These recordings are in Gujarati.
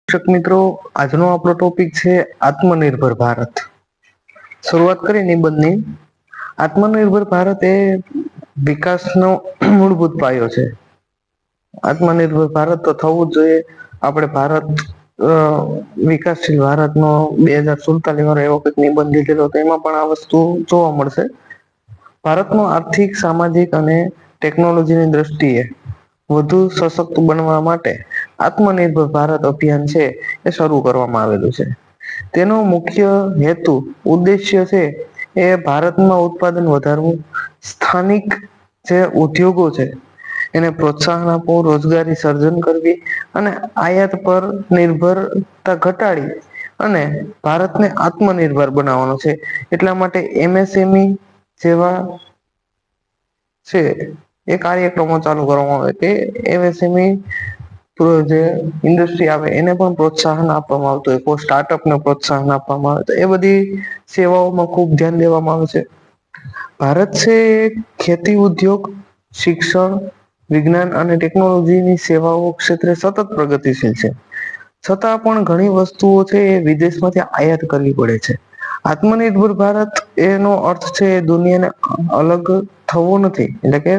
દર્શક મિત્રો, આજનો આપણો ટોપિક છે આત્મનિર્ભર ભારત. શરૂઆત કરી નિબંધની. આત્મનિર્ભર ભારત એ વિકાસનો મૂળભૂત પાયો છે. આત્મનિર્ભર ભારત તો થવું જ જોઈએ. આપણે ભારત અ વિકાસશીલ ભારતનો 2047 વાળો એવો કંઈક નિબંધ લીધેલો હતો, એમાં પણ આ વસ્તુ જોવા મળશે. ભારતનો આર્થિક, સામાજિક અને ટેકનોલોજીની દ્રષ્ટિએ વધુ સશક્ત બનવા માટે આત્મનિર્ભર ભારત અભિયાન છે એ શરૂ કરવામાં આવેલું છે. તેનો મુખ્ય હેતુ ઉદ્દેશ્ય છે એ ભારતમાં ઉત્પાદન વધારવું, સ્થાનિક જે ઉદ્યોગો છે એને પ્રોત્સાહન આપવું, રોજગારી સર્જન કરવી અને આયાત પર નિર્ભરતા ઘટાડી અને ભારતને આત્મનિર્ભર બનાવવાનો છે. એટલા માટે MSME જેવા છે એ કાર્યક્રમો ચાલુ કરવામાં આવે. તે MSME જે ઇન્ડસ્ટ્રી આવે એને પણ પ્રોત્સાહન આપવામાં આવતું હોય, કોઈ સ્ટાર્ટઅપને પ્રોત્સાહન આપવામાં આવે, તો એ બધી સેવાઓમાં ખૂબ ધ્યાન દેવામાં આવે છે. ભારત છે એ ખેતી ઉદ્યોગ, શિક્ષણ, વિજ્ઞાન અને ટેકનોલોજીની સેવાઓ ક્ષેત્રે સતત પ્રગતિશીલ છે. છતાં પણ ઘણી વસ્તુઓ છે એ વિદેશમાંથી આયાત કરવી પડે છે. આત્મનિર્ભર ભારત એનો અર્થ છે દુનિયાને અલગ થવો નથી. એટલે કે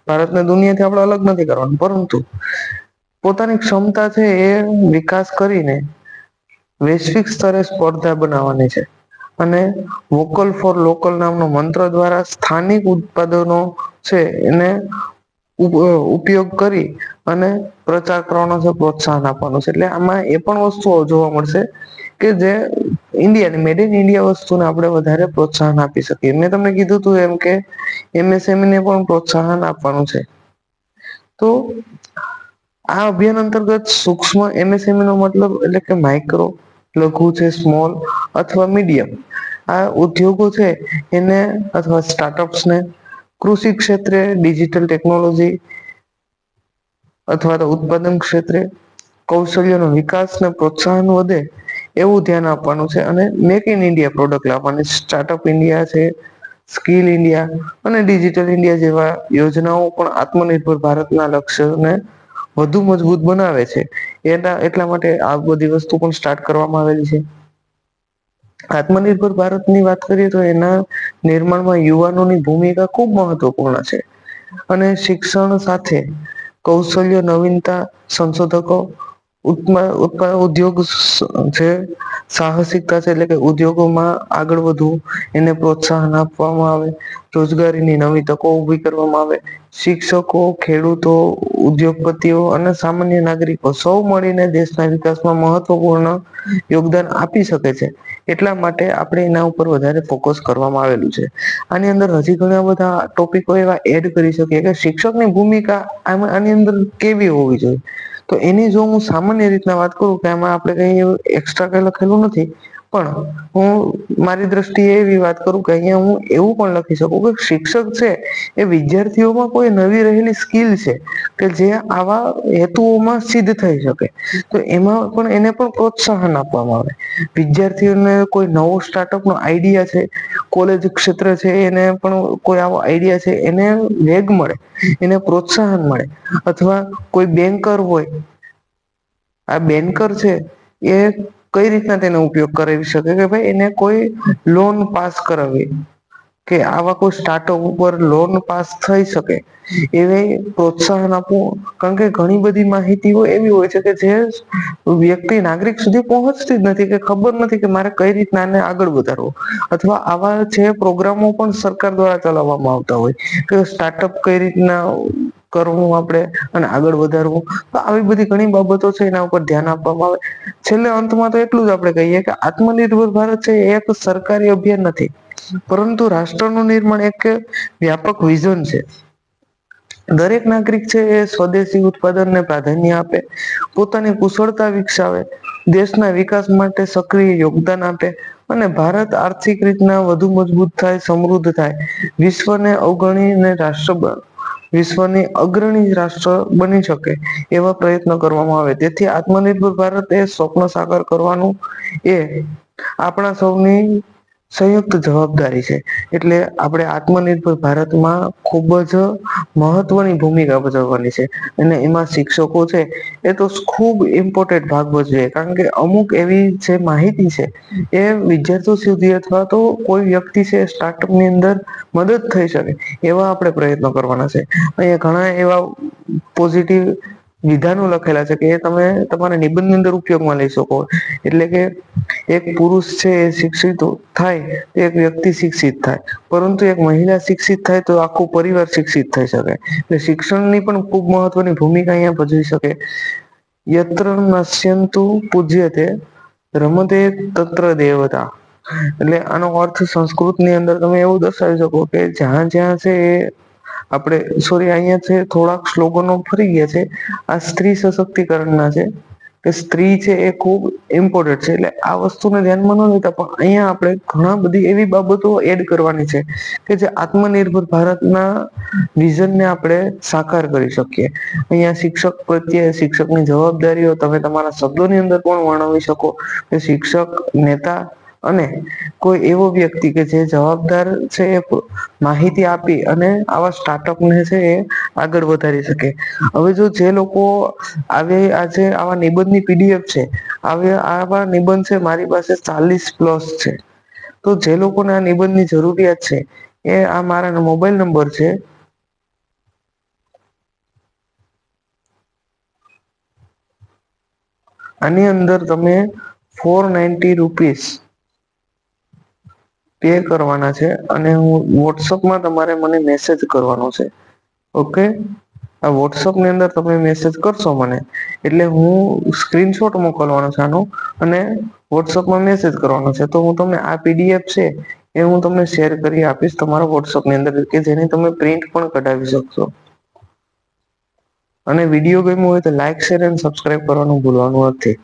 ભારતને દુનિયાથી આપણે અલગ નથી કરવાનું, પરંતુ પોતાની ક્ષમતા છે એ વિકાસ કરીને વૈશ્વિક સ્તરે સ્પર્ધા બનાવવાની છે. અને વોકલ ફોર લોકલ નામનો મંત્ર દ્વારા સ્થાનિક ઉત્પાદનો છે એને ઉપયોગ કરી અને પ્રચાર કરવાનો છે, પ્રોત્સાહન આપવાનું છે. એટલે આમાં એ પણ વસ્તુઓ જોવા મળશે કે જે ઇન્ડિયાની મેડ ઇન ઇન્ડિયા વસ્તુને આપણે વધારે પ્રોત્સાહન આપી શકીએ. મેં તમને કીધું તું એમ કે MSME ને પણ પ્રોત્સાહન આપવાનું છે. તો આ અભિયાન અંતર્ગત સૂક્ષ્મ MSME નો મતલબ એટલે કે માઈક્રો, લઘુ છે, સ્મોલ અથવા મીડિયમ આ ઉદ્યોગો છે એને અથવા સ્ટાર્ટઅપ્સને કૃષિ ક્ષેત્રે, ડિજિટલ ટેકનોલોજી અથવા તો ઉત્પાદન ક્ષેત્રે કૌશલ્યનો વિકાસને પ્રોત્સાહન વધે એવું ધ્યાન આપવાનું છે. અને મેક ઇન ઇન્ડિયા પ્રોડક્ટ લાવવાની, સ્ટાર્ટઅપ ઇન્ડિયા છે, સ્કીલ ઇન્ડિયા અને ડિજિટલ ઇન્ડિયા જેવા યોજનાઓ પણ આત્મનિર્ભર ભારતના લક્ષ્યને વધુ મજબૂત બનાવે છે. એટલા માટે આ બધી વસ્તુ પણ સ્ટાર્ટ કરવામાં આવેલી છે. આત્મનિર્ભર ભારતની વાત કરીએ તો એના નિર્માણમાં યુવાનોની ભૂમિકા ખૂબ મહત્વપૂર્ણ છે. અને શિક્ષણ સાથે કૌશલ્ય, નવીનતા, સંશોધકો, ઉદ્યોગ છે, સાહસિકતા છે, એટલે કે ઉદ્યોગોમાં આગળ વધવું એને પ્રોત્સાહન આપવામાં આવે, રોજગારીની નવી તકો ઉભી કરવામાં આવે. શિક્ષકો, ખેડૂતો, ઉદ્યોગપતિઓ અને સામાન્ય નાગરિકો સૌ મળીને દેશના વિકાસમાં મહત્વપૂર્ણ યોગદાન આપી શકે છે. એટલા માટે આપણે એના ઉપર વધારે ફોકસ કરવામાં આવેલું છે. આની અંદર હજી ઘણા બધા ટોપિકો એવા એડ કરી શકીએ કે શિક્ષકની ભૂમિકા આની અંદર કેવી હોવી જોઈએ. તો એની જો હું સામાન્ય રીતના વાત કરું કે આમાં આપણે કઈ એક્સ્ટ્રા કઈ લખેલું નથી, પણ હું મારી દ્રષ્ટિએ એવી વાત કરું કે અહિયાં હું એવું પણ લખી શકું કે શિક્ષક છે એ વિદ્યાર્થીઓમાં કોઈ નવી રહેલી સ્કીલ છે કે જે આવા હેતુઓમાં સિદ્ધ થઈ શકે. તો એમાં પણ એને પણ પ્રોત્સાહન આપવામાં આવે. વિદ્યાર્થીઓને કોઈ નવો સ્ટાર્ટઅપ નો આઈડિયા છે, કોલેજ ક્ષેત્ર છે, એને પણ કોઈ આવો આઈડિયા છે, એને વેગ મળે, એને પ્રોત્સાહન મળે. અથવા કોઈ બેન્કર હોય, આ બેન્કર છે એ કઈ રીતના તેનો ઉપયોગ કરાવી શકે કે ભાઈ એને કોઈ લોન પાસ કરાવી કે આવા કોઈ સ્ટાર્ટઅપ ઉપર લોન પાસ થઈ શકે એવી પ્રોત્સાહન આપવું. કારણ કે ઘણી બધી માહિતીઓ એવી હોય છે કે જે વ્યક્તિ નાગરિક સુધી પહોંચતી જ નથી, કે ખબર નથી કે મારે કઈ રીતના આને આગળ વધારવું. અથવા આવા જે પ્રોગ્રામો પણ સરકાર દ્વારા ચલાવવામાં આવતા હોય કે સ્ટાર્ટઅપ કઈ રીતના કરવું આપણે અને આગળ વધારવું. તો આવી બધી ઘણી બાબતો છે એના ઉપર ધ્યાન આપવામાં આવે. છેલ્લે અંતમાં તો એટલું જ આપણે કહીએ કે આત્મનિર્ભર ભારત છે એ એક સરકારી અભિયાન નથી, પરંતુ રાષ્ટ્રનું નિર્માણ એક વ્યાપક વિઝન છે. દરેક નાગરિક છે એ સ્વદેશી ઉત્પાદનને પ્રાધાન્ય આપે, પોતાની કુશળતા વિકસાવે, દેશના વિકાસ માટે સક્રિય યોગદાન આપે અને ભારત આર્થિક રીતના વધુ મજબૂત થાય, સમૃદ્ધ થાય, વિશ્વની અગ્રણી રાષ્ટ્ર બની શકે એવા પ્રયત્નો કરવામાં આવે. તેથી આત્મનિર્ભર ભારત એ સ્વપ્ન સાકાર કરવાનું એ આપણા સૌની સંયુક્ત જવાબદારી છે. એટલે આપણે આત્મનિર્ભર ભારતમાં ખૂબ જ મહત્વની ભૂમિકા ભજવવાની છે. અને એમાં શિક્ષકો છે એ તો ખૂબ ઇમ્પોર્ટન્ટ ભાગ ભજવે, કારણ કે અમુક એવી જે માહિતી છે એ વિદ્યાર્થીઓ સુધી અથવા તો કોઈ વ્યક્તિ છે સ્ટાર્ટઅપની અંદર મદદ થઈ શકે એવા આપણે પ્રયત્નો કરવાના છે. અહીંયા ઘણા એવા પોઝિટિવ વિધાનો લખેલા છે કે એ તમે તમારા નિબંધની અંદર ઉપયોગમાં લઈ શકો. એટલે કે એક પુરુષ છે એ શિક્ષિત થાય તો એક વ્યક્તિ શિક્ષિત થાય, પરંતુ એક મહિલા શિક્ષિત થાય તો આખું પરિવાર શિક્ષિત થઈ શકે. એટલે શિક્ષણની પણ ખૂબ મહત્વની ભૂમિકા અહીંયા ભજવી શકે. યત્ર નશ્યંતુ પૂજ્યતે રમતે તત્ર દેવતા. એટલે આનો અર્થ સંસ્કૃતની અંદર તમે એવું દર્શાવી શકો કે જ્યાં જ્યાં છે એ આપણે સોરી અહીંયા છે થોડાક સ્લોગનો ફરી ગયા છે. આ સ્ત્રી સશક્તિકરણના છે કે સ્ત્રી છે એ ખૂબ ઇમ્પોર્ટન્ટ છે. એટલે આ વસ્તુને ધ્યાનમાં ન લેતા પણ અહીંયા આપણે ઘણા બધી એવી બાબતો એડ કરવાની છે કે જે આત્મનિર્ભર ભારતના વિઝનને આપણે સાકાર કરી શકીએ. અહીંયા શિક્ષક પ્રત્યે શિક્ષકની જવાબદારીઓ તમે તમારા શબ્દોની અંદર પણ વર્ણવી શકો કે શિક્ષક, નેતા અને કોઈ એવો વ્યક્તિ કે જે જવાબદાર છે એ માહિતી આપી અને આવા સ્ટાર્ટઅપને છે એ આગળ વધારી શકે. હવે જો જે લોકો આજે આવા નિબંધની પીડીએફ છે, આવા નિબંધ છે મારી પાસે 40+ છે. તો જે લોકોને આ નિબંધની જરૂરિયાત છે એ આ મારા મોબાઈલ નંબર છે, આની અંદર તમે 490 રૂપીસ પે કરવાના છે અને હું વોટ્સઅપમાં તમારે મને મેસેજ કરવાનો છે. ઓકે, આ વોટ્સઅપની અંદર તમે મેસેજ કરશો મને એટલે હું સ્ક્રીનશોટ મોકલવાનો છે આનો અને વોટ્સઅપમાં મેસેજ કરવાનો છે. તો હું તમને આ પીડીએફ છે એ હું તમને શેર કરી આપીશ તમારા વોટ્સઅપની અંદર, કે જેની તમે પ્રિન્ટ પણ કઢાવી શકશો. અને વિડીયો ગમ્યો હોય તો લાઈક, શેર અને સબસ્ક્રાઇબ કરવાનું ભૂલવાનું નથી.